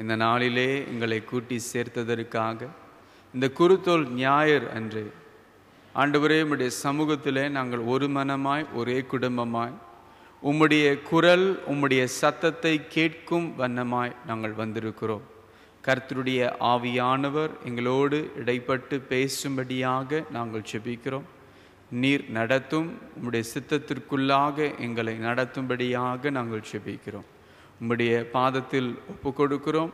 இந்த நாளிலே எங்களை கூட்டி சேர்த்ததற்காக, இந்த குருத்தோல் ஞாயிறு அன்று ஆண்டவரே உம்முடைய சமூகத்திலே நாங்கள் ஒரு மனமாய் ஒரே குடும்பமாய் உம்முடைய குரல் உம்முடைய சத்தத்தை கேட்கும் வண்ணமாய் நாங்கள் வந்திருக்கிறோம். கர்த்தருடைய ஆவியானவர் எங்களோடு இடைப்பட்டு பேசும்படியாக நாங்கள் ஜெபிக்கிறோம். நீர் நடத்தும் உம்முடைய சித்தத்திற்குள்ளாக எங்களை நடத்தும்படியாக நாங்கள் ஜெபிக்கிறோம். உம்முடைய பாதத்தில் ஒப்பு கொடுக்கிறோம்.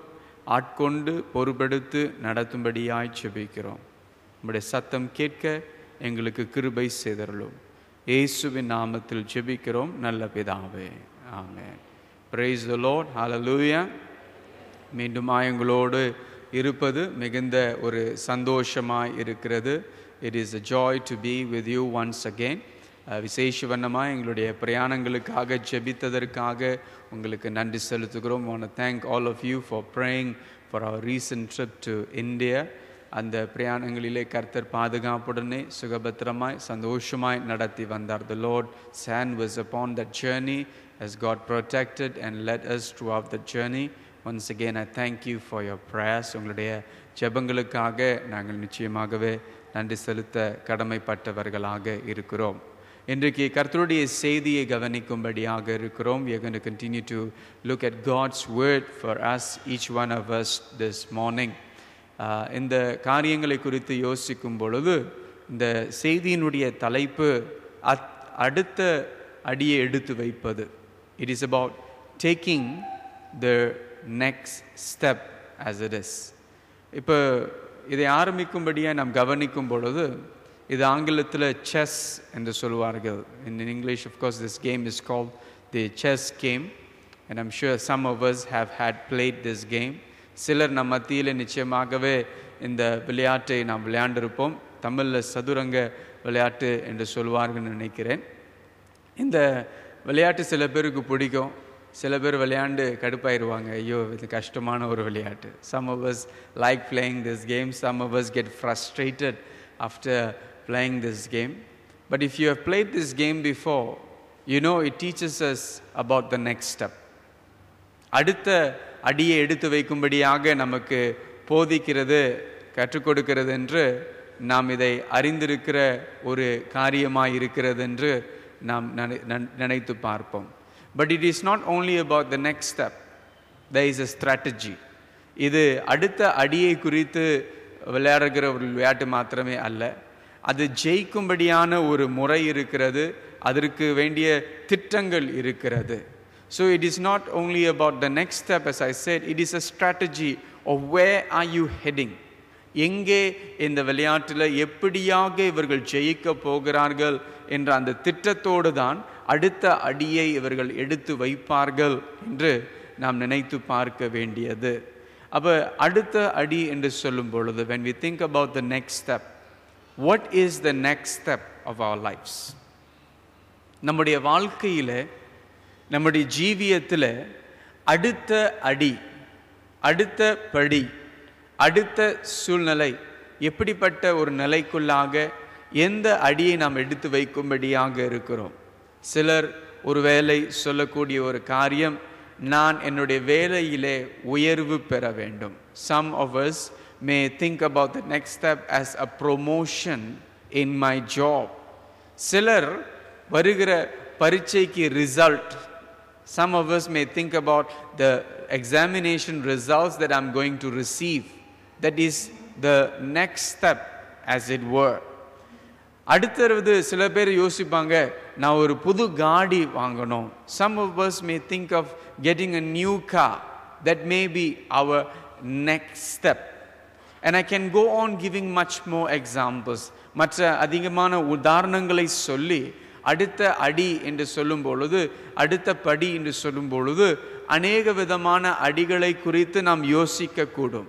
ஆட்கொண்டு பொறுப்படுத்து நடத்தும்படியாய் ஜெபிக்கிறோம். உம்முடைய சத்தம் கேட்க எங்களுக்கு கிருபை செய்தருளும். இயேசுவின் நாமத்தில் ஜெபிக்கிறோம் நல்ல பிதாவே, ஆமென். Praise the Lord. Hallelujah. மீண்டும் எங்களோடு இருப்பது மிகுந்த ஒரு சந்தோஷமாய் இருக்கிறது. It is a joy to be with you once again. விசேஷ வண்ணமாக எங்களுடைய பிரயாணங்களுக்காக ஜெபித்ததற்காக உங்களுக்கு நன்றி செலுத்துகிறோம். I want to thank all of you for praying for our recent trip to India. அந்த பிரயாணங்களிலே கர்த்தர் பாதுகாப்புடனே சுகபத்திரமாய் சந்தோஷமாய் நடத்தி வந்தார். The Lord's hand was upon that journey as God protected and led us throughout the journey. Once again, I thank you for your prayers. உங்களுடைய ஜெபங்களுக்காக நாங்கள் நிச்சயமாகவே நன்றி செலுத்த கடமைப்பட்டவர்களாக இருக்கிறோம். இன்றைக்கு கர்த்தருடைய செய்தியை கவனிக்கும்படியாக இருக்கிறோம். We are going to continue to look at God's word for us, each one of us this morning. இந்த காரியங்களை குறித்து யோசிக்கும் பொழுது இந்த செய்தியினுடைய தலைப்பு அடுத்த அடியை எடுத்து வைப்பது. It is about taking the next step as it is. இப்போ இதை ஆரம்பிக்கும்படியாக நாம் கவனிக்கும் பொழுது இது ஆங்கிலத்தில் செஸ் என்று சொல்வார்கள். In English, of course, this game is called the chess game, and I'm sure some of us have had played this game. சிலர் நம் மத்தியில் நிச்சயமாகவே இந்த விளையாட்டை நாம் விளையாண்டிருப்போம். தமிழில் சதுரங்க விளையாட்டு என்று சொல்வார்கள்னு நினைக்கிறேன். இந்த விளையாட்டு சில பேருக்கு பிடிக்கும், சில பேர் விளையாண்டு கடுப்பாயிருவாங்க, ஐயோ இது கஷ்டமான ஒரு விளையாட்டு. Some of us like playing this game, some of us get frustrated after playing this game. But if you have played this game before, you know it teaches us about the next step. அடுத்த அடியை எடுத்து வைக்கும்படியாக நமக்கு போதிக்கிறது, கற்றுக் கொடுக்கிறது என்று நாம் இதை அறிந்திருக்கிற ஒரு காரியமாய் இருக்கிறது என்று நாம் நினைத்து பார்ப்போம். But it is not only about the next step. There is a strategy. இது அடுத்த அடியை குறித்து விளையாடுகிற ஒரு விளையாட்டு மாத்திரமே அல்ல, அது ஜெயிக்கும்படியான ஒரு முறை இருக்கிறது, அதற்கு வேண்டிய திட்டங்கள் இருக்கிறது. So it is not only about the next step, as I said, it is a strategy of where are you heading. எங்கே இந்த விளையாட்டில் எப்படியாக இவர்கள் ஜெயிக்க போகிறார்கள் என்ற அந்த திட்டத்தோடு தான் அடுத்த அடியை இவர்கள் எடுத்து வைப்பார்கள் என்று நாம் நினைத்து பார்க்க வேண்டியது. அப்போ அடுத்த அடி என்று சொல்லும் பொழுது, when we think about the next step, what is the next step of our lives? நம்முடைய வாழ்க்கையில், நம்முடைய ஜீவியத்தில் அடுத்த அடி, அடுத்த படி, அடுத்த சூழ்நிலை, எப்படிப்பட்ட ஒரு நிலைக்குள்ளாக எந்த அடியை நாம் எடுத்து வைக்கும்படியாக இருக்கிறோம். சிலர் ஒரு வேலை சொல்லக்கூடிய ஒரு காரியம், நான் என்னுடைய வேலையிலே உயர்வு பெற வேண்டும். Some of us may think about the next step as a promotion in my job. சிலர் வருகிற பரீட்சைக்கு result, some of us may think about the examination results that I'm going to receive. That is the next step, as it were. அடுத்தது சில பேர் யோசிப்பாங்க, நான் ஒரு புது காடி வாங்கணும். Some of us may think of getting a new car. That may be our next step. And I can go on giving much more examples. மற்ற அதிகமான உதாரணங்களை சொல்லி அடுத்த அடி என்று சொல்லும் பொழுது, அடுத்த படி என்று சொல்லும் பொழுது அநேக விதமான அடிகளை குறித்து நாம் யோசிக்க கூடும்.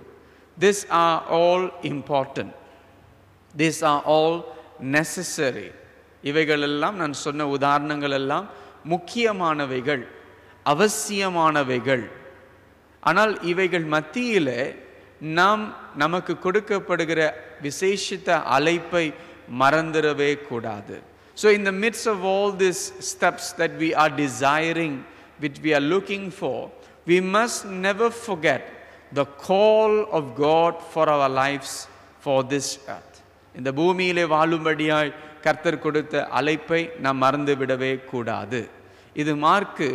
These are all important. These are all necessary. இவைகளெல்லாம் நான் சொன்ன உதாரணங்கள் எல்லாம் முக்கியமானவைகள், அவசியமானவைகள். ஆனால் இவைகள் மத்தியில் நாம் நமக்கு கொடுக்கப்படுகிற விசேஷித்த அழைப்பை மறந்துடவே கூடாது. So in the midst of all these steps that we are desiring, which we are looking for, we must never forget the call of God for our lives for this earth. இந்த பூமியிலே வாழும்படியாய் கர்த்தர் கொடுத்த அழைப்பை நாம் மறந்து விடவே கூடாது. இது மார்க்கு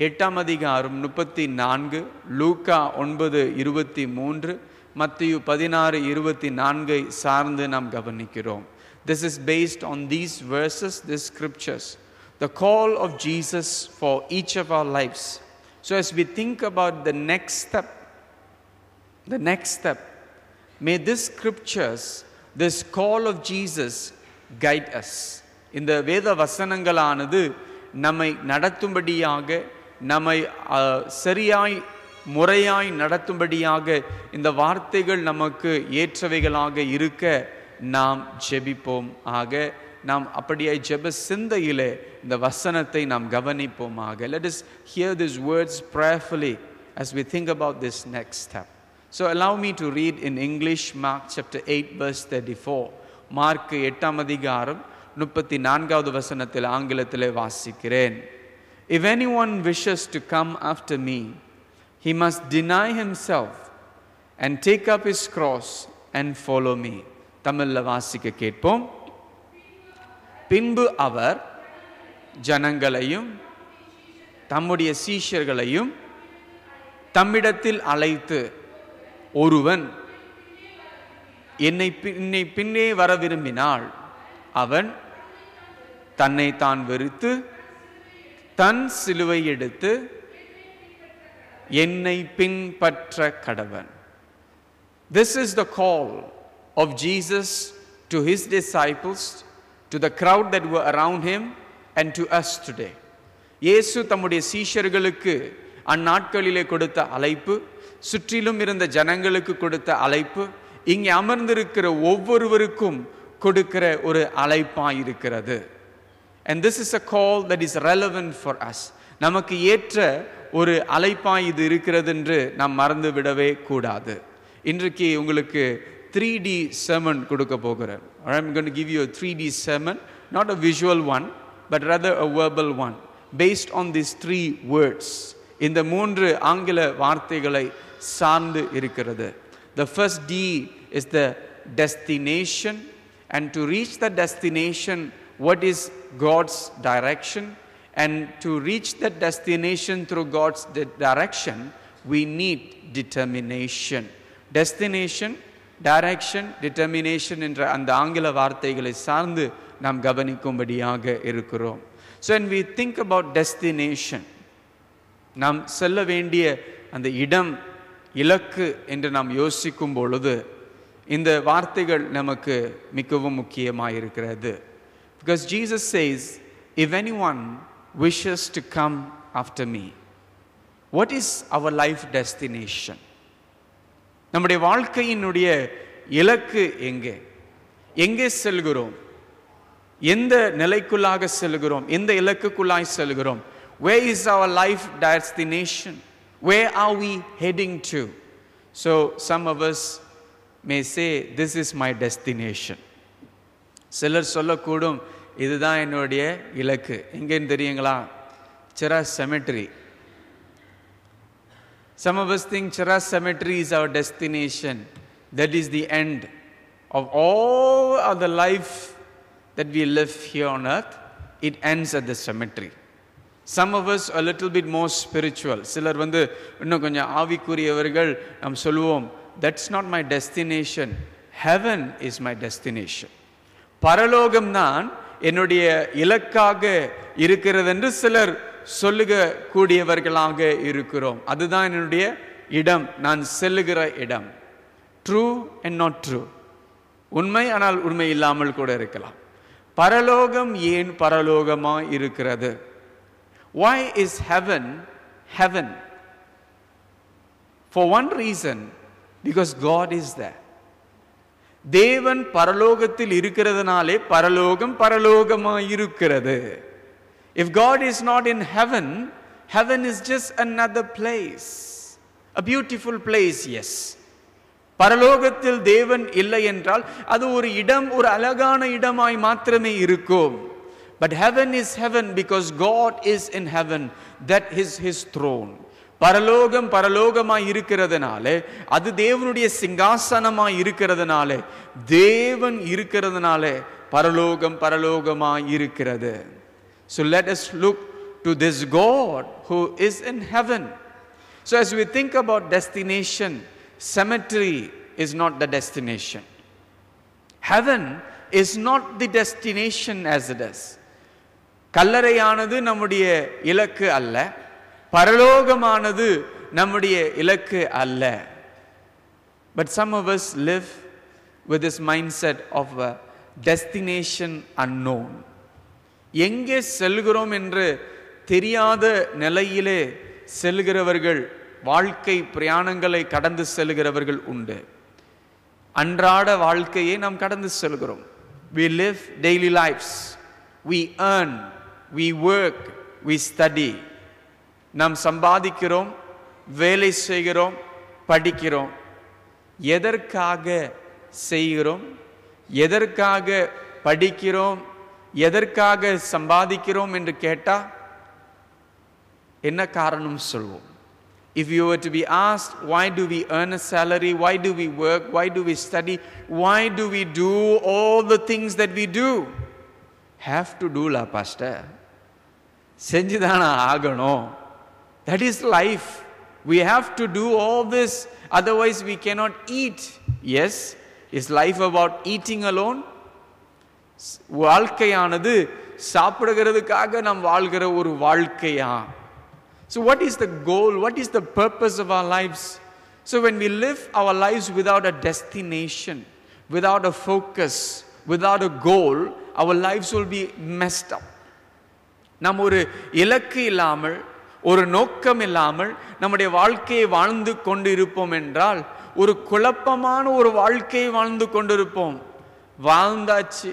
8:34, லூக்கா 9:23, மத்தேயு 16:24 சார்ந்து நாம் கவனிக்கிறோம். This is based on these verses, these scriptures, the call of Jesus for each of our lives. So as we think about the next step, may these scriptures, this call of Jesus guide us. இந்த வேத வசனங்களானது நம்மை நடத்தும்படியாக, நம்மை சரியாய் முறையாய் நடத்தும்படியாக இந்த வார்த்தைகள் நமக்கு ஏற்றவைகளாக இருக்க நாம் ஜெபிப்போம். ஆக நாம் அப்படியே ஜெப சிந்தையிலே இந்த வசனத்தை நாம் கவனிப்போமாக. Let us hear these words prayerfully as we think about this next step. So allow me to read in English Mark chapter 8 verse 34. Mark 8:34 வசனத்தில் ஆங்கிலத்திலே வாசிக்கிறேன். If anyone wishes to come after me, he must deny himself and take up his cross and follow me. தமிழ்ல வாசிக்க கேட்போம். பின்பு அவர் ஜனங்களையும் தம்முடைய சீஷர்களையும் தம்மிடத்தில் அழைத்து, ஒருவன் என்னை பின்னே வர விரும்பினால் அவன் தன்னை தான் வெறுத்து தன் சிலுவை எடுத்து என்னை பின்பற்ற கடவன். This is the call of Jesus to his disciples, to the crowd that were around him, and to us today. இயேசு தம்முடைய சீஷர்களுக்கு அந்நாட்களிலே கொடுத்த அழைப்பு, சுற்றிலும் இருந்த ஜனங்களுக்கு கொடுத்த அழைப்பு, இங்கே அமர்ந்திருக்கிற ஒவ்வொருவருக்கும் கொடுக்கிற ஒரு அழைப்பாய் இருக்கிறது. And this is a call that is relevant for us. நமக்கு ஏற்ற ஒரு அழைப்பாய் இது இருக்கிறது என்று நாம் மறந்து விடவே கூடாது. இன்றைக்கு உங்களுக்கு 3D sermon கொடுக்க போகிறேன். I'm going to give you a 3D sermon, not a visual one, but rather a verbal one, based on these 3 words. இந்த 3 ஆங்கில வார்த்தைகளை சார்ந்து இருக்கிறது. The first D is the destination, and to reach the destination, what is God's direction? And to reach that destination through God's direction, we need determination. Destination, direction, determination என்ற அந்த ஆங்கில வார்த்தைகளை சார்ந்து நாம் கவனிக்கும்படியாக இருக்கிறோம். So when we think about destination, நாம் செல்ல வேண்டிய அந்த இடம், இலக்கு என்று நாம் யோசிக்கும் பொழுது இந்த வார்த்தைகள் நமக்கு மிகவும் முக்கியமாக இருக்கிறது. Because Jesus says, if anyone wishes to come after me, what is our life destination? நம்முடைய வாழ்க்கையினுடைய இலக்கு எங்கே? எங்கே செல்கிறோம்? எந்த நிலைக்குள்ளாக செல்கிறோம்? எந்த இலக்குக்குள்ளாய் செல்கிறோம்? Where is our life destination? Where are we heading to? So some of us may say, this is my destination. சிலர் சொல்லக்கூடும், இதுதான் என்னுடைய இலக்கு. எங்கேன்னு தெரியுங்களா? Cheras Cemetery. Some of us think Cheras Cemetery is our destination. That is the end of all other life that we live here on earth. It ends at the cemetery. Some of us a little bit more spiritual. சிலர் இன்னும் கொஞ்சம் ஆவிக்குரியவர்கள் நாம் சொல்லுவோம், that's not my destination. Heaven is my destination. பரலோகம் தான் என்னுடைய இலக்காக இருக்கிறது என்று சிலர் சொல்லுக கூடியவர்களாக இருக்கிறோம். அதுதான் என்னுடைய இடம், நான் செல்லுகிற இடம். True and not true. உண்மை, ஆனால் உண்மை இல்லாமல் கூட இருக்கலாம். பரலோகம் ஏன் பரலோகமாய் இருக்கிறது? Why is heaven heaven? For one reason, because God is there. தேவன் பரலோகத்தில் இருக்கிறதுனாலே பரலோகம் பரலோகமாய் இருக்கிறது. If God is not in heaven, heaven is just another place. A beautiful place, yes. பரலோகத்தில் தேவன் இல்லை என்றால் அது ஒரு இடம், ஒரு அழகான இடமாய் மாத்திரமே இருக்கும். But heaven is heaven because God is in heaven. That is his throne. பரலோகம் பரலோகமாய் இருக்கிறதுனாலே, அது தேவனுடைய சிங்காசனமாய் இருக்கிறதுனாலே, தேவன் இருக்கிறதுனாலே பரலோகம் பரலோகமாய் இருக்கிறது. So let us look to this God who is in heaven. So as we think about destination, cemetery is not the destination. Heaven is not the destination as it is. கல்லறையானது நம்முடைய இலக்கு அல்ல, பரலோகமானது நம்முடைய இலக்கு அல்ல. But some of us live with this mindset of a destination unknown. எங்கே செல்கிறோம் என்று தெரியாத நிலையிலே செல்கிறவர்கள், வாழ்க்கை பிரயாணங்களை கடந்து செல்கிறவர்கள் உண்டு. அன்றாட வாழ்க்கையை நாம் கடந்து செல்கிறோம். We live daily lives. We earn, we work, we study. நாம் சம்பாதிக்கிறோம், வேலை செய்கிறோம், படிக்கிறோம். எதற்காக செய்கிறோம், எதற்காக படிக்கிறோம், எதற்காக சம்பாதிக்கிறோம் என்று கேட்டா என்ன காரணம் சொல்வோம்? If you were to be asked, why do we earn a salary, why do we work, why do we study, why do we do all the things that we do? Have to do la pastor, செஞ்சுதான ஆகணும். That is life. We have to do all this, otherwise we cannot eat. Yes, is life about eating alone? வாழ்க்கையானது சாப்பிடுகிறதுக்காக நாம் வாழ்கிற ஒரு வாழ்க்கையா? So what is the goal? What is the purpose of our lives? So when we live our lives without a destination, without a focus, without a goal, our lives will be messed up. நாம் ஒரு இலக்கு இல்லாமல், ஒரு நோக்கம் இல்லாமல் நம்முடைய வாழ்க்கையை வாழ்ந்து கொண்டு இருப்போம் என்றால் ஒரு குழப்பமான ஒரு வாழ்க்கையை வாழ்ந்து கொண்டிருப்போம். வாழ்ந்தாச்சு,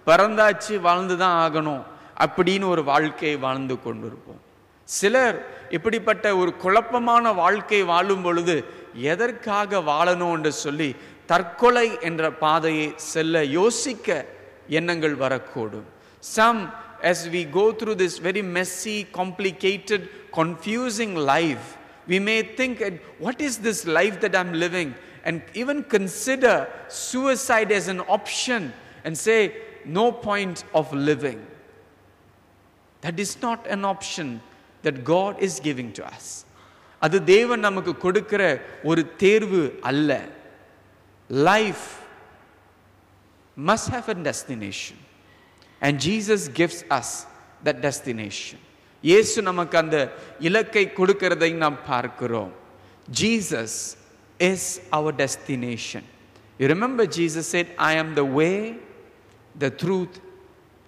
பிறந்தாச்சு, வாழ்ந்துதான் ஆகணும் அப்படின்னு ஒரு வாழ்க்கையை வாழ்ந்து கொண்டிருப்போம். சிலர் இப்படிப்பட்ட ஒரு குழப்பமான வாழ்க்கை வாழும் பொழுது எதற்காக வாழணும் என்று சொல்லி தற்கொலை என்ற பாதையை செல்ல யோசிக்க எண்ணங்கள் வரக்கூடும். Some, as we go through this very messy, complicated, confusing life, we may think, what is this life that I'm living? And even consider suicide as an option and say, no point of living. That is not an option that God is giving to us. அது தேவன் நமக்கு கொடுக்கிற ஒரு தேர்வு அல்ல. Life must have a destination, and Jesus gives us that destination. இயேசு நமக்கு அந்த இலக்கை கொடுக்கிறதை நாம் பார்க்கிறோம். Jesus is our destination. You remember Jesus said, I am the way, the truth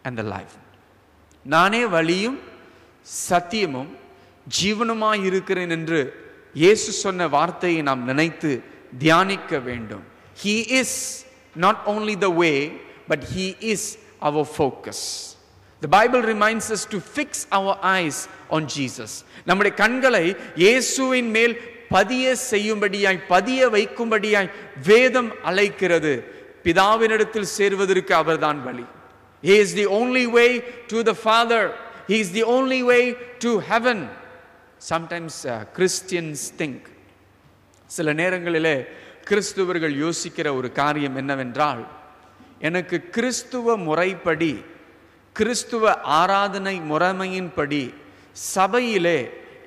and the life. நானே வழியும் சத்தியமும் ஜீவனுமாய் இருக்கிறேன் என்று இயேசு சொன்ன வார்த்தையை நாம் நினைத்து தியானிக்க வேண்டும். He is not only the way, but he is our focus. The Bible reminds us to fix our eyes on Jesus. நம்முடைய கண்களை இயேசுவின் மேல் பதிய செய்யும்படியாய், பதிய வைக்கும்படியாய் வேதம் அழைக்கிறது. பிதாவினிடத்தில் சேர்வதற்கு அவர்தான் வழி. He is the only way to the Father. He is the only way to heaven. Sometimes Christians think, சில நேரங்களிலே கிறிஸ்துவர்கள் யோசிக்கிற ஒரு காரியம் என்னவென்றால், எனக்கு கிறிஸ்துவ முறைப்படி, கிறிஸ்துவ ஆராதனை முறைமையின்படி சபையிலே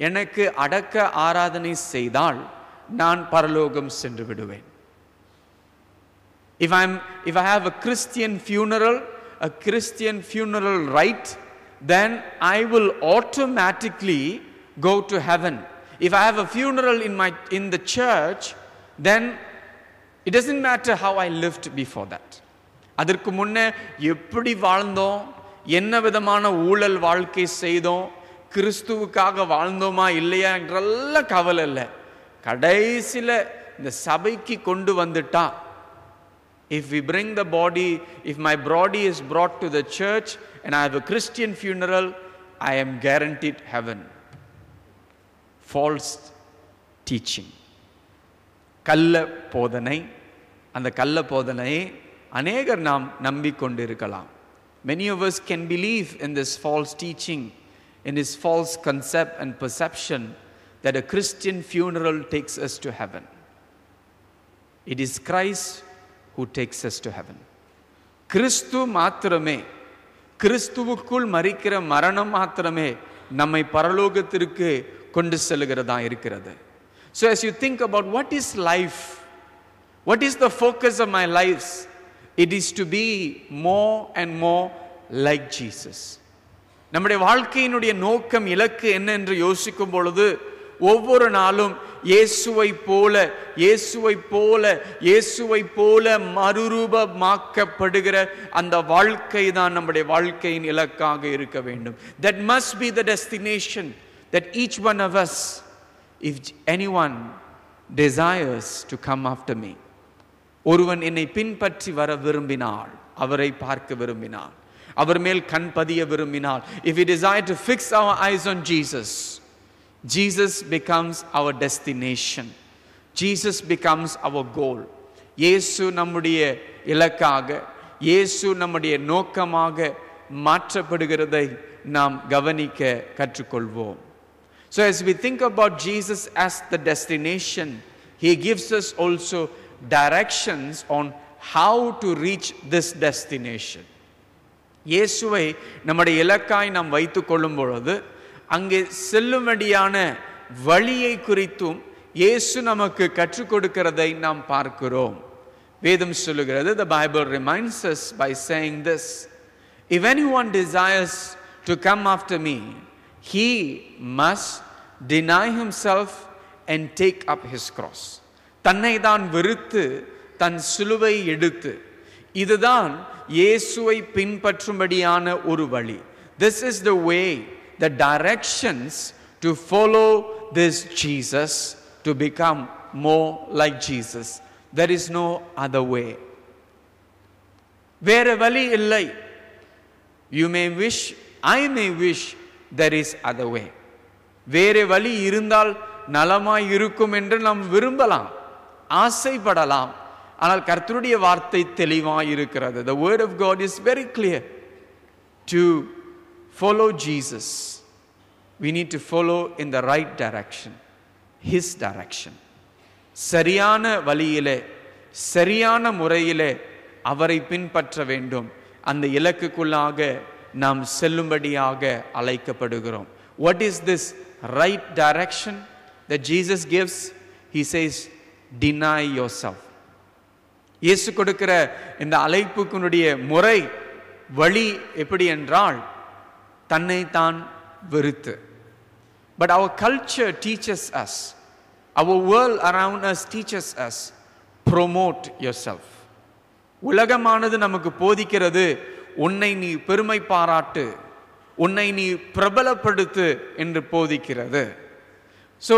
எனக்கு அடக்க ஆராதனை செய்தால் நான் பரலோகம் சென்று விடுவேன். If I have a Christian funeral rite, then I will automatically go to heaven. If I have a funeral in the church, then it doesn't matter how I lived before that. அதற்கு முன்ன எப்படி வாழ்ந்தோம், என்ன விதமான ஊழல் வாழ்க்கை செய்தோம், கிறிஸ்துவுக்காக வாழ்ந்தோமா இல்லையா என்றெல்லாம் கவலை இல்லை. கடைசியில் இந்த சபைக்கு கொண்டு வந்துட்டா, if we bring the body, if my body is brought to the church and I have a Christian funeral, I am guaranteed heaven. False teaching. கள்ள போதனை. அந்த கள்ள போதனையை அநேகர் நாம் நம்பிக்கொண்டிருக்கலாம். Many of us can believe in this false teaching, in this false concept and perception that a Christian funeral takes us to heaven. It is Christ who takes us to heaven. கிறிஸ்து மாத்திரமே, கிறிஸ்துவுக்குள் மரிக்கிற மரணம் மாத்திரமே நம்மை பரலோகத்திற்கு கொண்டு செல்கிறதா இருக்கிறது. So as you think about what is life, what is the focus of my life, it is to be more and more like Jesus. நம்முடைய வாழ்க்கையினுடைய நோக்கம், இலக்கு என்ன என்று யோசிக்கும் பொழுது ஒவ்வொரு நாளும் இயேசுவை போல இயேசுவை போல இயேசுவை போல மறுரூபமாக்கப்படுகிற அந்த வாழ்க்கை தான் நம்முடைய வாழ்க்கையின் இலக்காக இருக்க வேண்டும். That must be the destination that each one of us, if anyone desires to come after me, ஒருவன் என்னை பின்பற்றி வர விரும்பினால், அவரை பார்க்க விரும்பினால், அவர் மேல் கண் பதிய விரும்பினால், if we desire to fix our eyes on Jesus, Jesus becomes our destination. Jesus becomes our goal. இயேசு நம்முடைய இலக்காக, இயேசு நம்முடைய நோக்கமாக மாற்றப்படுகிறதை நாம் கவனிக்க கற்றுக்கொள்வோம். So as we think about Jesus as the destination, he gives us also directions on how to reach this destination. இயேசுவை நம்முடைய இலக்காய் நாம் வைத்துக் கொள்ளும் பொழுது அங்கே செல்லும்படியான வழியை குறித்தும் இயேசு நமக்கு கற்றுக் கொடுக்கிறதை நாம் பார்க்கிறோம். வேதம் சொல்லுகிறது, the Bible reminds us by saying this, if anyone desires to come after me, he must deny himself and take up his cross. தன்னை தான் வெறுத்து தன் சிலுவை எடுத்து, இதுதான் இயேசுவை பின்பற்றும்படியான ஒரு வழி. This is the way, the directions to follow this Jesus, to become more like Jesus. There is no other way. வேறு வழி இல்லை. You may wish, I may wish there is other way. வேறு வழி இருந்தால் நலமாய் இருக்கும் என்று நாம் விரும்பலாம், ஆசைப்படலாம். ஆனால் கர்த்தருடைய வார்த்தை தெளிவாய் இருக்கிறது. The word of God is very clear. To follow Jesus, we need to follow in the right direction, his direction. சரியான வழியிலே, சரியான முறையிலே அவரை பின்பற்ற வேண்டும். அந்த இலக்குக்குள்ளாக நாம் செல்லும்படியாக அழைக்கப்படுகிறோம். What is this right direction that Jesus gives? He says, deny yourself. இயேசு கொடுக்கிற இந்த அழைப்புக்குனுடைய முறை, வழி எப்படி என்றால் தன்னை தான் வெறுத்து. But our culture teaches us, our world around us teaches us, promote yourself. உலகமானது நமக்கு போதிக்கிறது, உன்னை நீ பெருமை பாராட்டு, உன்னை நீ பிரபலப்படுத்து என்று போதிக்கிறது. So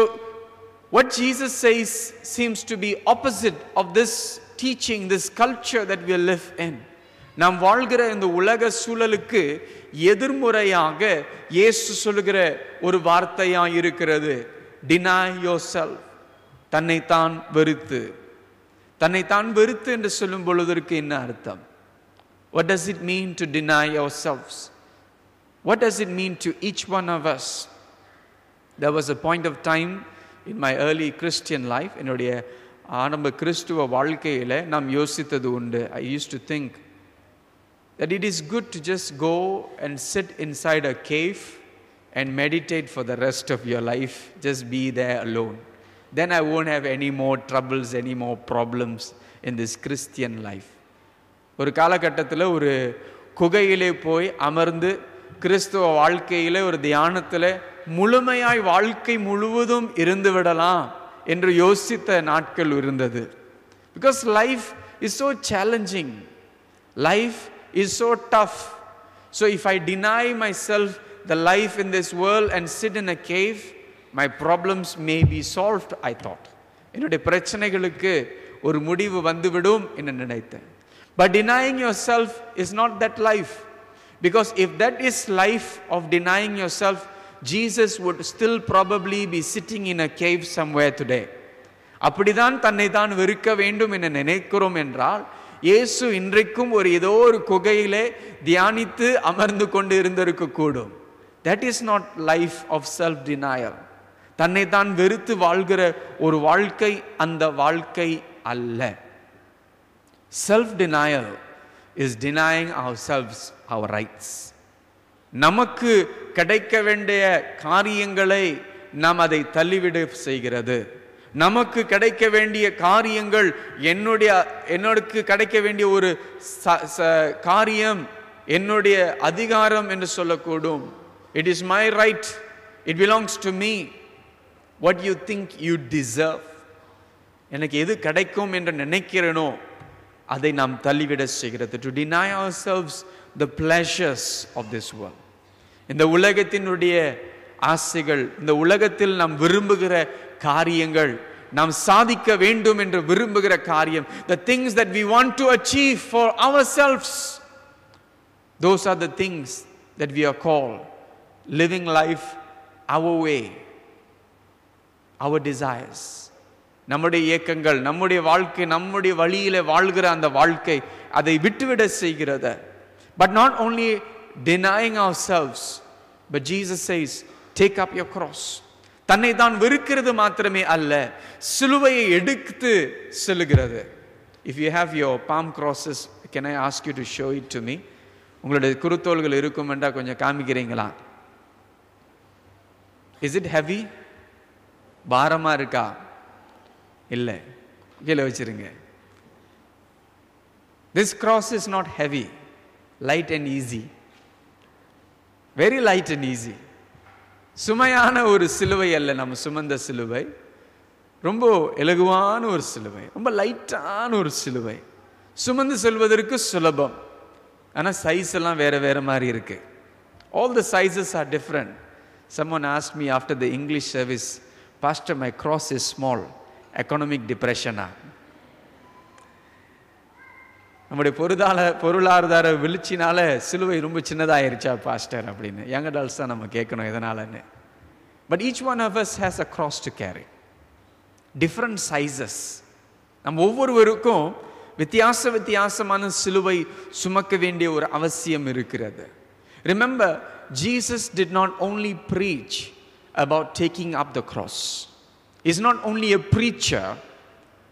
what Jesus says seems to be opposite of this teaching, this culture that we live in. நாம் வாழ்கிற இந்த உலக சூழலுக்கு எதிர்முறையாக இயேசு சொல்லுகிற ஒரு வார்த்தையாய் இருக்கிறது. Deny yourself. தன்னைத்தான் வெறுத்து. தன்னைத்தான் வெறுத்து என்று சொல்லும் பொழுதற்கு என்ன அர்த்தம்? What does it mean to deny ourselves? What does it mean to each one of us? There was a point of time in my early Christian life, என்னுடைய ஆரம்ப கிறிஸ்துவ வாழ்க்கையில நாம் யோசித்தது உண்டு. I used to think that it is good to just go and sit inside a cave and meditate for the rest of your life. Just be there alone. Then I won't have any more troubles, any more problems in this Christian life. ஒரு காலகட்டத்தில் ஒரு குகையிலே போய் அமர்ந்து கிறிஸ்துவ வாழ்க்கையில ஒரு தியானத்தில் முழுமையாய் வாழ்க்கை முழுவதும் இருந்து விடலாம் என்று யோசித்த நாட்கள் இருந்தது. Because life is so challenging. Life is so tough. So if I deny myself the life in this world and sit in a cave, my problems may be solved, I thought. என்னுடைய பிரச்சனைகளுக்கு ஒரு முடிவு வந்துவிடும் என்று நினைத்தேன். But denying yourself is not that life. Because if that is life of denying yourself, Jesus would still probably be sitting in a cave somewhere today. அப்படிதான் தன்னை தான் வெறுக்க வேண்டும் என நினைக்கிறோம் என்றால் இயேசு இன்றைக்கும் ஒரு ஏதோ ஒரு குகையிலே தியானித்து அமர்ந்து கொண்டு இருந்திருக்க கூடும். That is not life of self denial. தன்னை தான் வெறுத்து வாழ்கிற ஒரு வாழ்க்கை அந்த வாழ்க்கை அல்ல. Self denial is denying ourselves our rights. நமக்கு கிடைக்க வேண்டிய காரியங்களை நாம் அதை தள்ளிவிட செய்கிறது. நமக்கு கிடைக்க வேண்டிய காரியங்கள் என்னோடு கிடைக்க வேண்டிய ஒரு காரியம் என்னுடைய அதிகாரம் என்று சொல்லக்கூடும். It is my right. It belongs to me. What you think you deserve. எனக்கு எது கிடைக்கும் என்று நினைக்கிறேனோ அதை நாம் தள்ளிவிட செய்கிறது. To deny ourselves the pleasures of this world. இந்த உலகத்தினுடைய ஆசைகள், இந்த உலகத்தில் நாம் விரும்புகிற காரியங்கள், நாம் சாதிக்க வேண்டும் என்று விரும்புகிற காரியம், the things that we want to achieve for ourselves, those are the things that we are called living life our way, our desires. நம்முடைய இயக்கங்கள், நம்முடைய வாழ்க்கை, நம்முடைய வழியிலே வாழ்கிற அந்த வாழ்க்கை அதை விட்டுவிட செய்கிறது. But not only denying ourselves, but Jesus says, take up your cross. தன்னை தான் வெறுக்கிறது மாத்திரமே அல்ல, சிலுவையை எடுத்து செல்லுகிறது. If you have your palm crosses, can I ask you to show it to me? உங்களுடைய குருத்தோல்கள் இருக்கும் என்றால் கொஞ்சம் காமிக்கிறீங்களா? Is it heavy? பாரமா இருக்கா? இல்லை, கீழே வச்சிருங்க. This cross is not heavy, light and easy. Very light and easy. சுமையான ஒரு சிலுவை அல்ல நம்ம சுமந்த சிலுவை. ரொம்ப இலகுவான ஒரு சிலுவை, ரொம்ப லைட்டான ஒரு சிலுவை. சுமந்து செல்வதற்கு சுலபம். ஆனால் சைஸ் எல்லாம் வேற வேற மாதிரி இருக்கு. All the sizes are different. Someone asked me after the English service, Pastor, my cross is small. Economic depression. நம்முடைய பொருளாதார வீழ்ச்சினால சிலுவை ரொம்ப சின்னதாயிருச்சா பாஸ்டர் அப்படின்னு யங் அடல்ட்ஸ் தான் நம்ம கேட்கணும் எதனாலன்னு. But each one of us has a cross to carry. Different sizes. நம்ம ஒவ்வொருவருக்கும் வித்தியாசமான சிலுவை சுமக்க வேண்டிய ஒரு அவசியம் இருக்கிறது. Remember, Jesus did not only preach about taking up the cross. He is not only a preacher,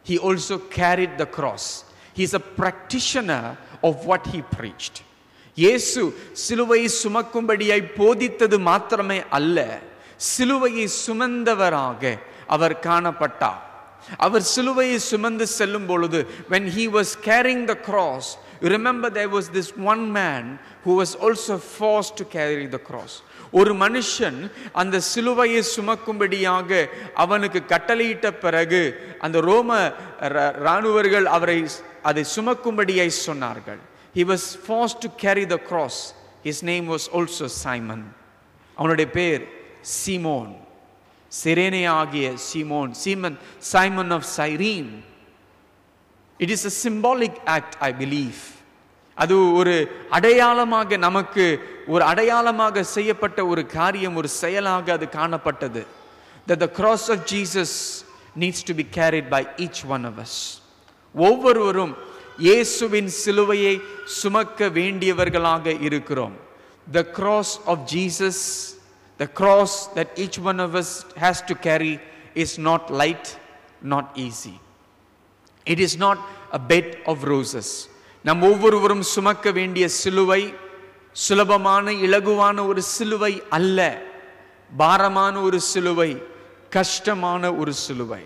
he also carried the cross. He is a practitioner of what he preached. இயேசு சிலுவையை சுமக்கும்படியாய் போதித்தது மாத்திரமே அல்ல, சிலுவையை சுமந்தவராக அவர் காணப்பட்டார். அவர் சிலுவையை சுமந்து செல்லும் பொழுது, when he was carrying the cross, you remember there was this one man who was also forced to carry the cross. ஒரு மனுஷன் அந்த சிலுவையை சுமக்கும்படியாக அவனுக்கு கட்டளையிட்ட பிறகு அந்த ரோம இராணுவர்கள் அவரை அதை சுமக்கும்படியாய் சொன்னார்கள். He was forced to carry the cross. His name was also Simon. அவனுடைய பேர் சீமோன், சிரேனே ஆகிய சீமோன், Simon of Cyrene. It is a symbolic act, I believe. அது ஒரு அடையாளமாக, நமக்கு ஒரு அடையாளமாக செய்யப்பட்ட ஒரு காரியம், ஒரு செயலாக அது காணப்பட்டது. That the cross of Jesus needs to be carried by each one of us. ஒவ்வொருவரும் இயேசுவின் சிலுவையை சுமக்க வேண்டியவர்களாக இருக்கிறோம். The cross of Jesus, the cross that each one of us has to carry is not light, not easy. It is not a bed of roses. நம் ஒவ்வொருவரும் சுமக்க வேண்டிய சிலுவை சுலபமான இலகுவான ஒரு சிலுவை அல்ல, பாரமான ஒரு சிலுவை, கஷ்டமான ஒரு சிலுவை.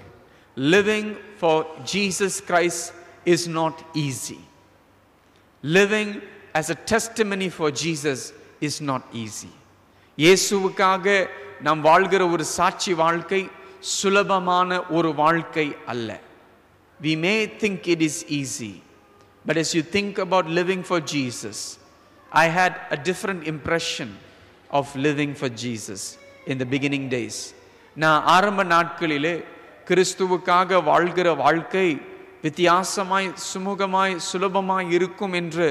Living for Jesus Christ is not easy. Living as a testimony for Jesus is not easy. இயேசுவுக்காக நாம் வாழ்கிற ஒரு சாட்சி வாழ்க்கை சுலபமான ஒரு வாழ்க்கை அல்ல. We may think it is easy, but as you think about living for Jesus, I had a different impression of living for Jesus in the beginning days. நான் ஆரம்ப நாட்களிலே கிறிஸ்துவுக்காக வாழ்கிற வாழ்க்கை வித்தியாசமாய், சுமூகமாய், சுலபமாய் இருக்கும் என்று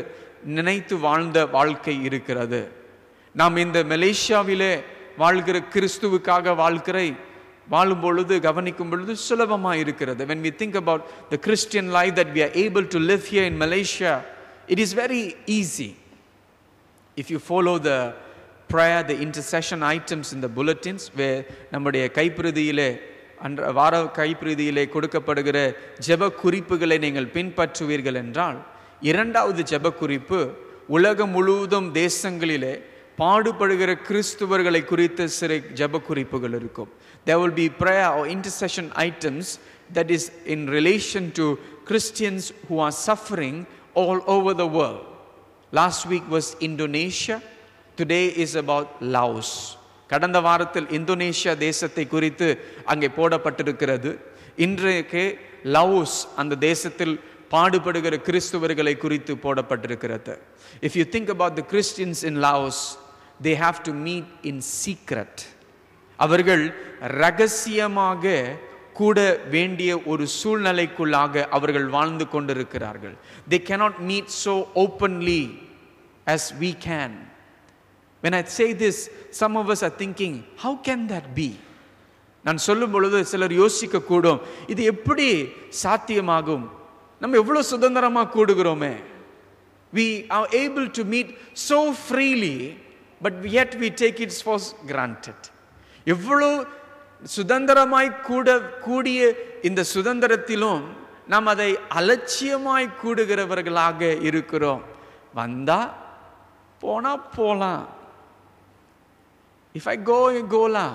நினைத்து வாழ்ந்த வாழ்க்கை இருக்கிறது. நாம் இந்த மலேசியாவிலே வாழ்கிற கிறிஸ்துவுக்காக வாழும் பொழுது, கவனிக்கும் பொழுது சுலபமாக இருக்கிறது. When we think about the Christian life that we are able to live here in Malaysia, it is very easy if you follow the prayer, the intercession items in the bulletins, where நம்முடைய கைப்பிரதியிலே வார கைப்பிரதியிலே கொடுக்கப்படுகிற ஜெப குறிப்புகளை நீங்கள் பின்பற்றுவீர்கள் என்றால், இரண்டாவது ஜெப குறிப்பு உலகம் முழுவதும் தேசங்களிலே பாடுபடுகிற கிறிஸ்துவர்களை குறித்த சில ஜெப குறிப்புகள் இருக்கும். There will be prayer or intercession items that is in relation to Christians who are suffering all over the world. Last week was Indonesia. Today is about Laos. கடந்த வாரத்தில் இந்தோனேஷியா தேசத்தை குறித்து அங்கே போடப்பட்டிருக்கிறது. இன்றைக்கு லாவோஸ் அந்த தேசத்தில் பாடுபடுகிற கிறிஸ்துவர்களை குறித்து போடப்பட்டிருக்கிறது. If you think about the Christians in Laos, they have to meet in secret. அவர்கள் ரகசியமாக கூட வேண்டிய ஒரு சூழ்நிலைக்குள்ளாக அவர்கள் வாழ்ந்து கொண்டிருக்கிறார்கள். They cannot meet so openly as we can. When I say this, some of us are thinking, how can that be? நான் சொல்லும் பொழுது சிலர் யோசிக்க கூடும், இது எப்படி சாத்தியமாகும்? நம்ம எவ்வளவு சுதந்திரமா கூடுகிறோமே. We are able to meet so freely, but yet we take it for granted. எவ்வளவு சுதந்திரமாய் கூடிய இந்த சுதந்திரத்திலும் நாம் அதை அலட்சியமாய் கூடுகிறவர்களாக இருக்கிறோம். வந்தா போனா போலாம். If I go, I go la.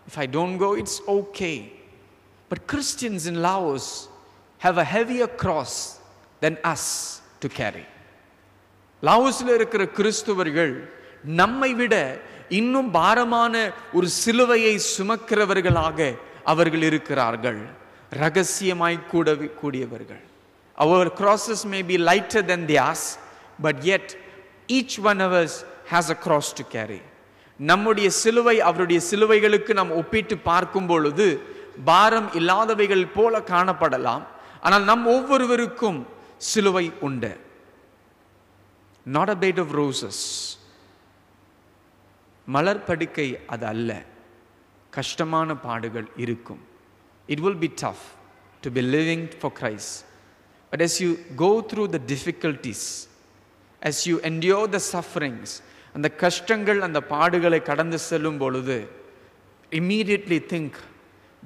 If I don't go, it's okay. But Christians in Laos have a heavier cross than us to carry. லாவோஸ்ல இருக்கிற கிறிஸ்துவர்கள் நம்மை விட இன்னும் பாரமான ஒரு சிலுவையை சுமக்கிறவர்களாக அவர்கள் இருக்கிறார்கள். ரகசியமாய் கூடியவர்கள். Our crosses may be lighter than theirs, but yet each one of us has a cross to carry. நம்முடைய சிலுவை அவருடைய சிலுவைகளுக்கு நாம் ஒப்பிட்டு பார்க்கும் பொழுது பாரம் இல்லாதவைகள் போல காணப்படலாம். ஆனால் நம் ஒவ்வொருவருக்கும் சிலுவை உண்டு. Not a bed of roses. மலர் படுக்கை அது அல்ல. கஷ்டமான பாடுகள் இருக்கும். It will be tough to be living for Christ. But as you go through the difficulties, as you endure the sufferings, அந்த கஷ்டங்கள் அந்த பாடுகளை கடந்து செல்லும் பொழுது immediately think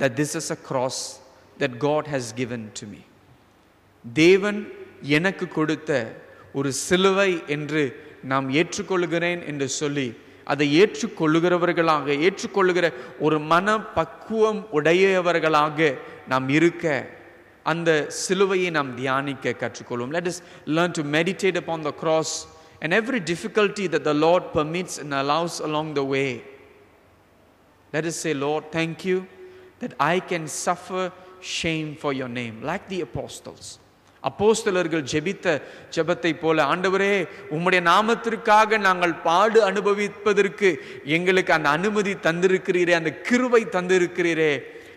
that this is a cross that God has given to me. தேவன் எனக்கு கொடுத்த ஒரு சிலுவை என்று நாம் ஏற்றுக்கொள்கிறேன் என்று சொல்லி அதை ஏற்றுக்கொள்ளுகிறவர்களாக ஏற்றுக்கொள்ளுகிற ஒரு மன பக்குவம் உடையவர்களாக நாம் இருக்க அந்த சிலுவையை நாம் தியானிக்க கற்றுக்கொள்வோம். Let us learn to meditate upon the cross and every difficulty that the Lord permits and allows along the way. Let us say, Lord, thank you that I can suffer shame for your name, like the apostles. அப்போஸ்தலர்கள் ஜெபித்த ஜெபத்தை போல, ஆண்டவரே உம்முடைய நாமத்திற்காக நாங்கள் பாடு அனுபவிப்பதற்கு எங்களுக்கு அந்த அனுமதி தந்திருக்கிறீரே, அந்த கிருபை தந்திருக்கிறீரே,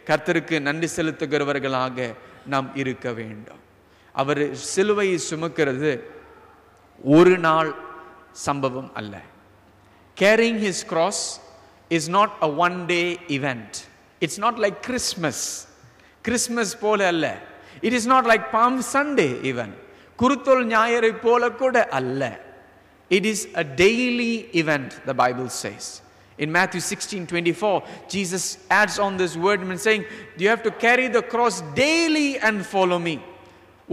கர்த்தருக்கு நன்றி செலுத்துகிறவர்களாக நாம் இருக்க வேண்டும். அவர் சிலுவையை சுமக்கிறது ஒரு நாள் சம்பவம் அல்ல. Carrying his cross is not a one day event. It's not like Christmas போல அல்ல. It is not like Palm Sunday even. குருத்தோல் ஞாயிறை போல கூட அல்ல. It is a daily event, the Bible says. In Matthew 16:24, Jesus adds on this word and saying, you have to carry the cross daily and follow me.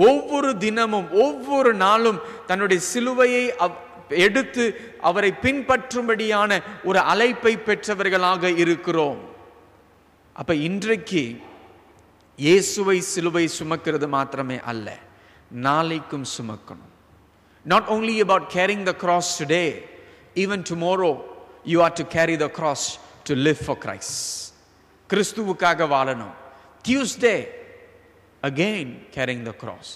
ஒவ்வொரு தினமும் ஒவ்வொரு நாளும் தன்னுடைய சிலுவையை எடுத்து அவரை பின்பற்றும்படியான ஒரு அழைப்பை பெற்றவர்களாக இருக்கிறோம். அப்ப இன்றைக்கு இயேசுவை சிலுவை சுமக்கிறது மாத்திரமே அல்ல, நாளைக்கும் சுமக்கணும். Not only about carrying the cross today, even tomorrow you are to carry the cross to live for Christ. கிறிஸ்துவுக்காக வாழணும். Tuesday again carrying the cross.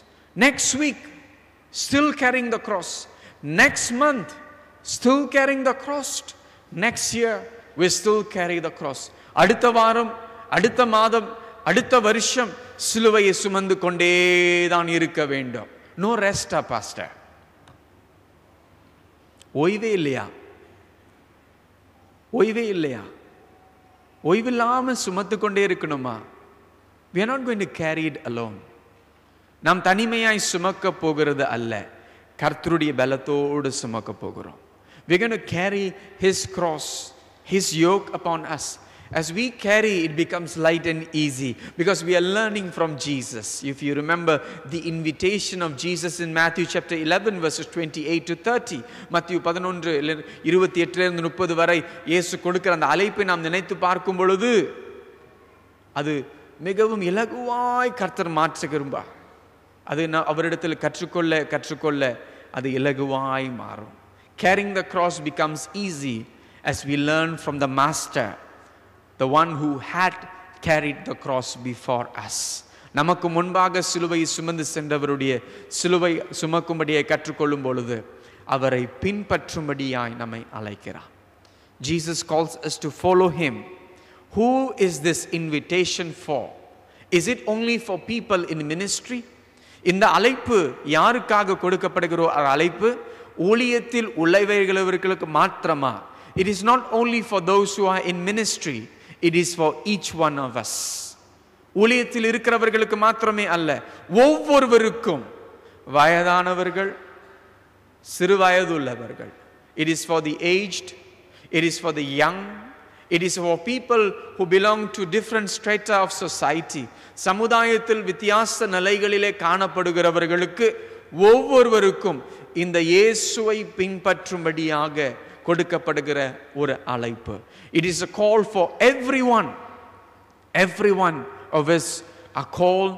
Next week still carrying the cross. Next month still carrying the cross. Next year we still carry the cross. அடுத்த வாரம், அடுத்த மாதம், அடுத்த வருஷம் சிலுவையை சுமந்து கொண்டே தான் இருக்க வேண்டும். No ரெஸ்டா pastor? ஓய்வே இல்லையா? ஓய்வே இல்லையா? ஓய்வில்லாம சுமத்து கொண்டே இருக்கணுமா? We are not going to carry it alone. நாம் தனிமையாய் சுமக்க போகிறது அல்ல, கர்த்தருடைய பலத்தோடு சுமக்க போகிறோம். We're going to carry His cross, His yoke upon us. As we carry, it becomes light and easy because we are learning from Jesus. If you remember the invitation of Jesus in Matthew chapter 11 verses 28 to 30. மத்தேயு 11:28-30 வரை இயேசு கொடுக்கிற அந்த அழைப்பை நாம் நினைத்து பார்க்கும் பொழுது அது மிகவும் இலகுவாய் கர்த்தர் மாற்ற விரும்புவார். அது அவரிடத்தில் கற்றுக்கொள்ள அது இலகுவாய் மாறும். Carrying the cross becomes easy as we learn from the Master, the one who had carried the cross before us. நமக்கு முன்பாக சிலுவை சுமந்து சென்றவருடைய சிலுவை சுமக்கும்படியை கற்றுக்கொள்ளும் பொழுது அவரை பின்பற்றும்படியாய் நம்மை அழைக்கிறார். Jesus calls us to follow Him. Who is this invitation for? Is it only for people in ministry? இந்த அழைப்பு யாருக்காக கொடுக்கப்படுகிற அழைப்பு? ஊழியத்தில் உள்ளவர்களுக்கு மாத்திரமா? It is not only for those who are in ministry. It is for each one of us. ஊழியத்தில் இருக்கிறவர்களுக்கு மாத்திரமே அல்ல, ஒவ்வொருவருக்கும், வயதானவர்கள், சிறு வயது உள்ளவர்கள். It is for the aged, it is for the young, it is for people who belong to different strata of society. சமுதாயத்தில் வித்தியாச நிலைகளிலே காணப்படுகிறவர்களுக்கு ஒவ்வொருவருக்கும் இந்த இயேசுவை பின்பற்றும்படியாக கொடுக்கப்படுகிற ஒரு அழைப்பு. It is a call for everyone. Every one of us are called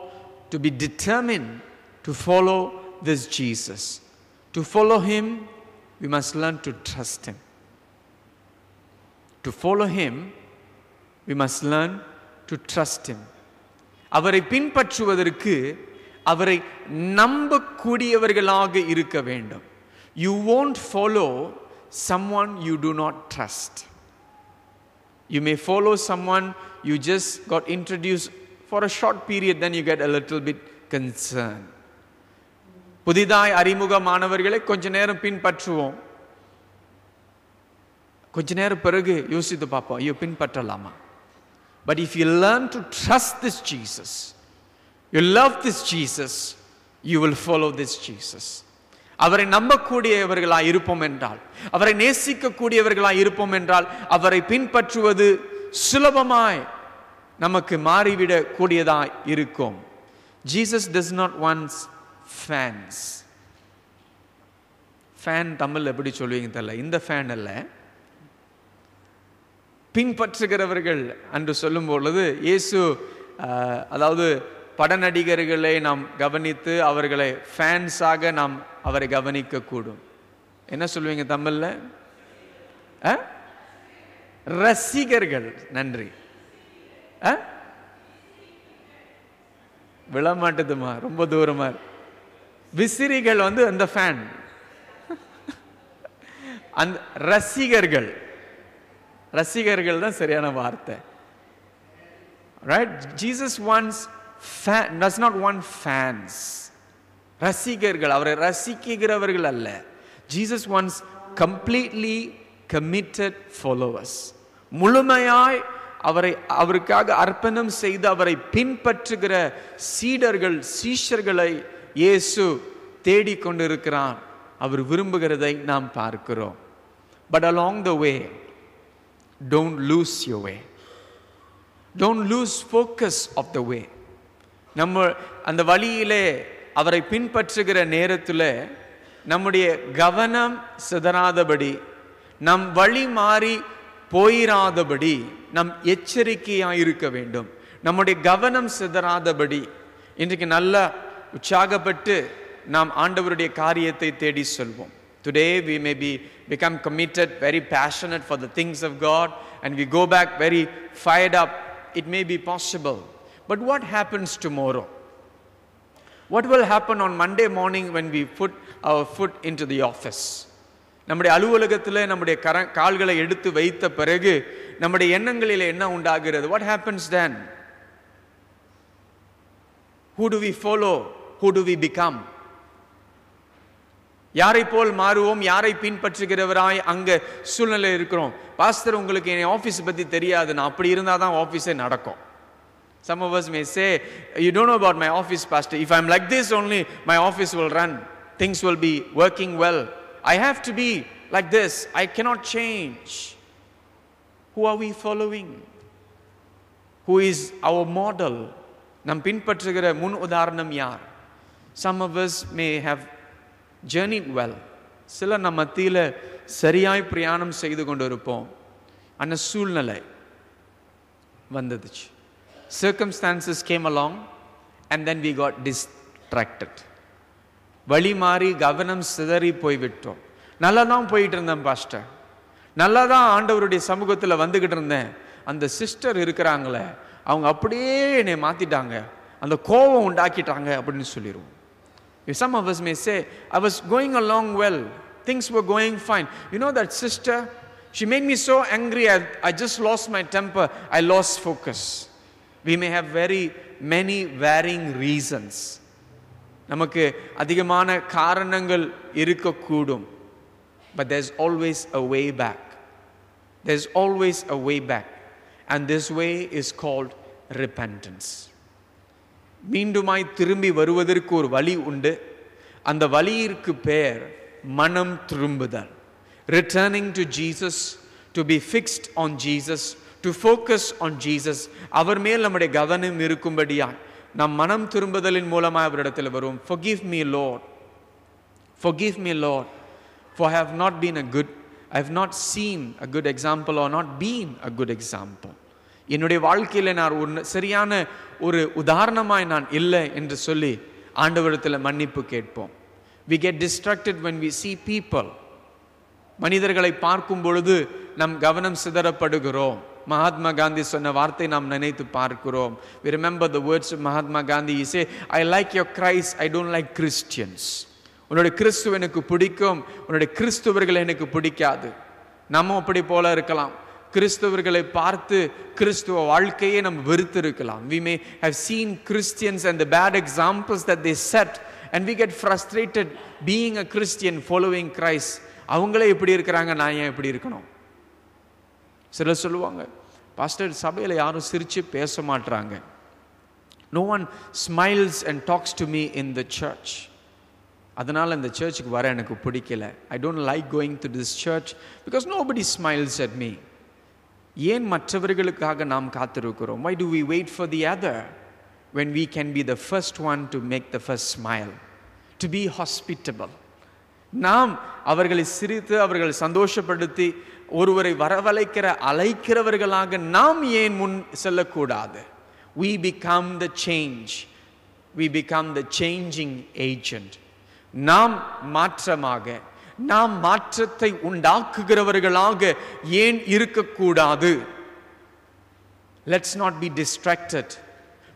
to be determined to follow this Jesus. To follow Him, we must learn to trust Him. To follow Him, we must learn to trust Him. அவரை பின்பற்றுவதற்கு அவரை நம்பக்கூடியவர்களாக இருக்க வேண்டும். You won't follow someone you do not trust. You may follow someone you just got introduced for a short period, then you get a little bit concerned. புதிதாய் அறிமுகமானவர்களை கொஞ்ச நேரம் பின்பற்றுவோம், கொஞ்ச நேரம் பிறகு யோசித்து பார்ப்போம், ஐயோ பின்பற்றலாமா? But if you learn to trust this Jesus, you love this Jesus, you will follow this Jesus. அவரை நம்பக்கூடியவர்களாய் இருப்போம் என்றால், அவரை நேசிக்கக்கூடியவர்களாய் இருப்போம் என்றால், அவரை பின்பற்றுவது சுலபமாய் நமக்கு மாறிவிடக் கூடியதாய் இருக்கும். Jesus does not want fans. Fan Tamil எப்படி சொல்லுவீங்க தெரியல, இந்த ஃபேன் அல்ல. பின்பற்றுகிறவர்கள் என்று சொல்லும் பொழுது இயேசு அதாவது பட நடிகர்களை நாம் கவனித்து அவர்களை ஃபேன்ஸாக நாம் அவரை கவனிக்க கூடும். என்ன சொல்லுவீங்க தமிழ்ல? ரசிகர்கள். நன்றி. விழமாட்டதுமா, ரொம்ப தூரமா. விசிறிகள் அந்த ஃபேன், அந்த ரசிகர்கள். ரசிகர்கள் தான் சரியான வார்த்தை. Right? Jesus does not want fans. ரசிகர்கள், அவரை ரசிக்கிறவர்கள் அல்ல. Jesus wants completely committed followers. முழுமையாய் அவருக்காக அர்ப்பணம் செய்து அவரை பின்பற்றுகிற சீஷர்களை இயேசு தேடிக்கொண்டிருக்கிறார். அவர் விரும்புகிறதை நாம் பார்க்கிறோம். But along the way, don't lose your way. Don't lose focus of the way. நம்ம அந்த வழியிலே அவரை பின்பற்றுகிற நேரத்தில் நம்முடைய கவனம் சிதறாதபடி, நம் வழி மாறி போயிராதபடி நம் எச்சரிக்கையாக இருக்க வேண்டும். நம்முடைய கவனம் சிதறாதபடி இன்றைக்கு நல்ல உற்சாகப்பட்டு நாம் ஆண்டவருடைய காரியத்தை தேடி சொல்வோம். Today we may become committed, very passionate for the things of God, and we go back very fired up. It may be possible. But what happens tomorrow? What will happen on Monday morning when we put our foot into the office? நம்முடைய அலுவலகத்தில் நம்முடைய கால்களை எடுத்து வைத்த பிறகு நம்முடைய எண்ணங்களில் என்ன உண்டாகிறது? What happens then? Who do we follow? Who do we become? யாரை போல் மாறுவோம்? யாரை பின்பற்றுகிறவராய் அங்க சூழ்நிலை இருக்கிறோம். பாஸ்டர், உங்களுக்கு என் ஆஃபீஸ் பற்றி தெரியாது, நான் அப்படி இருந்தால் தான் ஆஃபீஸே நடக்கும். Some of us may say, you don't know about my office, pastor. If I'm like this only, my office will run. Things will be working well. I have to be like this. I cannot change. Who are we following? Who is our model? நாம் பின்பற்றுகிற முன் உதாரணம் யார்? Some of us may have journeyed well. சில நம்ம மத்தியில சரியாய் பிரயாணம் செய்து கொண்டு இருப்போம். அந்த சூழ்நிலை வந்ததுச்சு. Circumstances came along and then we got distracted. வழி மாறி கவனம் சிதறி போய்விட்டோம். நல்லா தான் போயிட்டு இருந்தேன் பாஸ்டர், நல்லா தான் ஆண்டவருடைய சமூகத்தில் வந்துகிட்டு இருந்தேன். அந்த சிஸ்டர் இருக்கிறாங்களே, அவங்க அப்படியே என்னை மாத்திட்டாங்க, அந்த கோபம் உண்டாக்கிட்டாங்க அப்படின்னு சொல்லிடுவோம். Some of us may say, I was going along well, things were going fine. You know that sister, she made me so angry, I just lost my temper, I lost focus. We may have very many varying reasons. நமக்கு அதிகமான காரணங்கள் இருக்கக்கூடும். But there's always a way back. There's always a way back. And this way is called repentance. மீண்டுமாய் திரும்பி வருவதற்கு ஒரு வழி உண்டு. அந்த வழியிற்கு பெயர் மனம் திரும்புதல். Returning to Jesus, to be fixed on Jesus, to focus on Jesus. அவர் மேல் நம்முடைய கவனம் இருக்கும்படியாய் நம் மனம் திரும்புதலின் மூலமாக அவரிடத்தில் வருவோம். Forgive me Lord, forgive me Lord, for I have not been a good, I have not seen a good example or not been a good example. என்னுடைய வாழ்க்கையில் நான் சரியான ஒரு உதாரணமாய் நான் இல்லை என்று சொல்லி ஆண்டவரிடத்தில் மன்னிப்பு கேட்போம். We get distracted when we see people. மனிதர்களை பார்க்கும் பொழுது நம் கவனம் சிதறப்படுகிறோம். மகாத்மா காந்தி சொன்ன வார்த்தை நாம் நினைத்து பார்க்கிறோம். We remember the words of Mahatma Gandhi. He said, I like your Christ, I don't like Christians. உன்னுடைய கிறிஸ்துவ எனக்கு பிடிக்கும், உன்னுடைய கிறிஸ்துவர்கள் எனக்கு பிடிக்காது. நம்ம அப்படி போல இருக்கலாம். கிறிஸ்தவர்களை பார்த்து கிறிஸ்துவ வாழ்க்கையை நம்ம வெறுத்து இருக்கலாம். We may have seen Christians and the bad examples that they set and we get frustrated being a Christian following Christ. அவங்களே இப்படி இருக்கிறாங்க, நான் ஏன் இப்படி இருக்கணும்? சிலர் சொல்லுவாங்க, பாஸ்டர் சபையில் யாரும் சிரிச்சு பேச மாட்டாங்க. No one smiles and talks to me in the church. அதனால் இந்த சர்ச்சுக்கு வர எனக்கு பிடிக்கல. I don't like going to this church because nobody smiles at me. ஏன் மற்றவர்களுக்காக நாம் காத்திருக்கிறோம்? Why do we wait for the other when we can be the first one to make the first smile, to be hospitable? நாம் அவர்களை சிரித்து அவர்களை சந்தோஷப்படுத்தி ஒருவரை வரவழைக்கிற அழைக்கிறவர்களாக நாம் ஏன் முன் செல்லக்கூடாது? We become the change. We become the changing agent. நாம் மாற்றமாக, நாம் மாற்றத்தை உண்டாக்குகிறவர்களாக ஏன் இருக்கக்கூடாது? Let's not be distracted,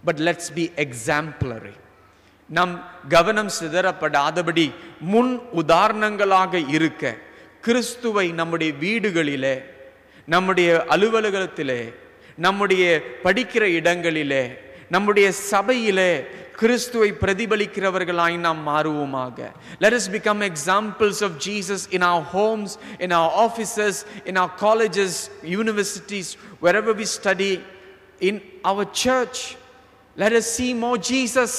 but let's be exemplary. நம் கவனம் சிதறப்படாதபடி முன் உதாரணங்களாக இருக்க கிறிஸ்துவை நம்முடைய வீடுகளிலே, நம்முடைய அலுவலகத்திலே, நம்முடைய படிக்கிற இடங்களிலே, நம்முடைய சபையிலே கிறிஸ்துவை பிரதிபலிக்கிறவர்களாய் நாம் மாறுவோமாக. Let us become examples of Jesus in our homes, in our offices, in our colleges, universities, wherever we study, in our church. Let us see more Jesus.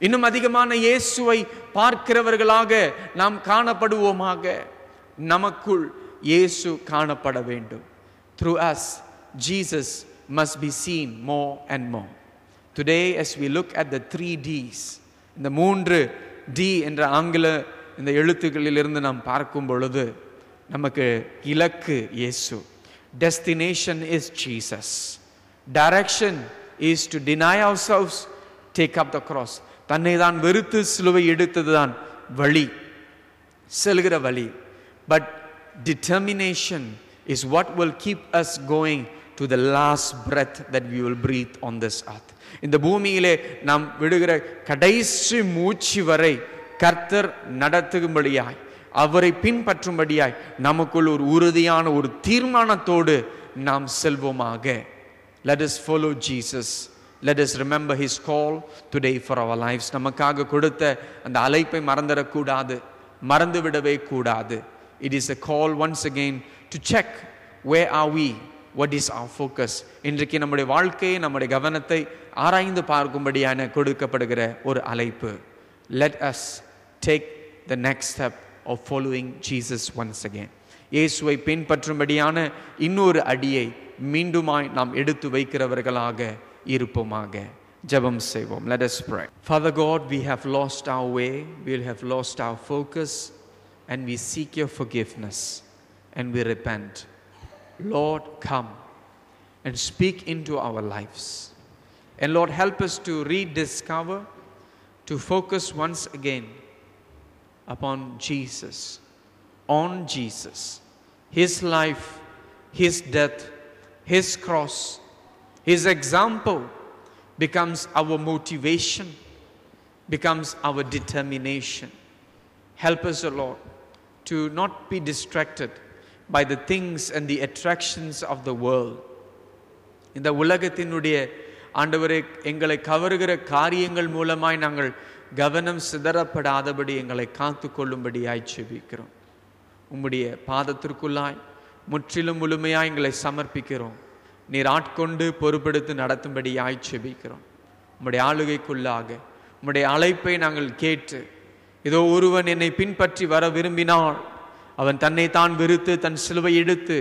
இன்னும் அதிகமான இயேசுவை பார்க்கிறவர்களாக நாம் காணப்படுவோமாக. நமக்குள் இயேசு காணப்பட வேண்டும். Through us, Jesus must be seen more and more. Today, as we look at the 3 Ds, இந்த 3 D என்ற ஆங்கில இந்த எழுத்துக்களிலிருந்து நாம் பார்க்கும் பொழுது நமக்கு இலக்கு இயேசு. Destination is Jesus. Direction is to deny ourselves, take up the cross. தன்னை தான் வெறுத்து சிலுவை எடுத்ததுதான் வழி, செல்கிற வழி. But determination is what will keep us going to the last breath that we will breathe on this earth. இந்த பூமியிலே நாம் விடுகிற கடைசி மூச்சு வரை கர்த்தர் நடத்தும்படியாய், அவரை பின்பற்றும்படியாய் நமக்குள் ஒரு உறுதியான ஒரு தீர்மானத்தோடு நாம் செல்வோமாக. Let us follow Jesus. Let us remember his call today for our lives. நமக்காக கொடுத்த அந்த அழைப்பை மறந்துடக்கூடாது, மறந்துவிடவே கூடாது. It is a call once again to check where are we, what is our focus. இன்றைக்கு நம்முடைய வாழ்க்கையை, நம்முடைய கவனத்தை ஆராய்ந்து பார்க்கும்படியான கொடுக்கப்படுகிற ஒரு அழைப்பு. Let us take the next step of following Jesus once again. இயேசுவை பின்பற்றும்படியான இன்னொரு அடியை மீண்டுமாய் நாம் எடுத்து வைக்கிறவர்களாக இருப்போமாக. ஜெபம் செய்வோம். Let us pray. Father God, we have lost our way, we have lost our focus, and we seek your forgiveness and we repent. Lord, come and speak into our lives. And Lord, help us to rediscover, to focus once again upon Jesus, on Jesus, His life, His death, His cross, His example becomes our motivation, becomes our determination. Help us, O Lord, to not be distracted by the things and the attractions of the world. இந்த உலகத்தினுடைய ஆண்டவரே எங்களை கவருகிற காரியங்கள் மூலமாய் நாங்கள் கவனம் சிதறப்படாதபடி எங்களை காத்து கொள்ளும்படியாய் செபிக்கிறோம். உம்முடைய பாதத்திற்குள்ளாய் முற்றிலும் முழுமையாய் எங்களை சமர்ப்பிக்கிறோம். நீர் ஆட்கொண்டு பொறுப்பெடுத்து நடத்தும்படியாய் செபிக்கிறோம். உம்முடைய ஆளுகைக்குள்ளாக உம்முடைய அழைப்பை நாங்கள் கேட்டு, இதோ ஒருவன் என்னை பின்பற்றி வர விரும்பினால் அவன் தன்னை தான் வெறுத்து தன் சிலுவை எடுத்து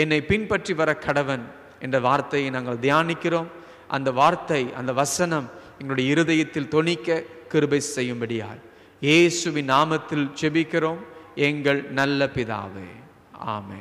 என்னை பின்பற்றி வர கடவன் என்ற வார்த்தையை நாங்கள் தியானிக்கிறோம். அந்த வார்த்தை, அந்த வசனம் எங்களுடைய இருதயத்தில் தொனிக்க கிருபை செய்யும்படியாய் இயேசுவின் நாமத்தில் ஜெபிக்கிறோம் எங்கள் நல்ல பிதாவே. ஆமென்.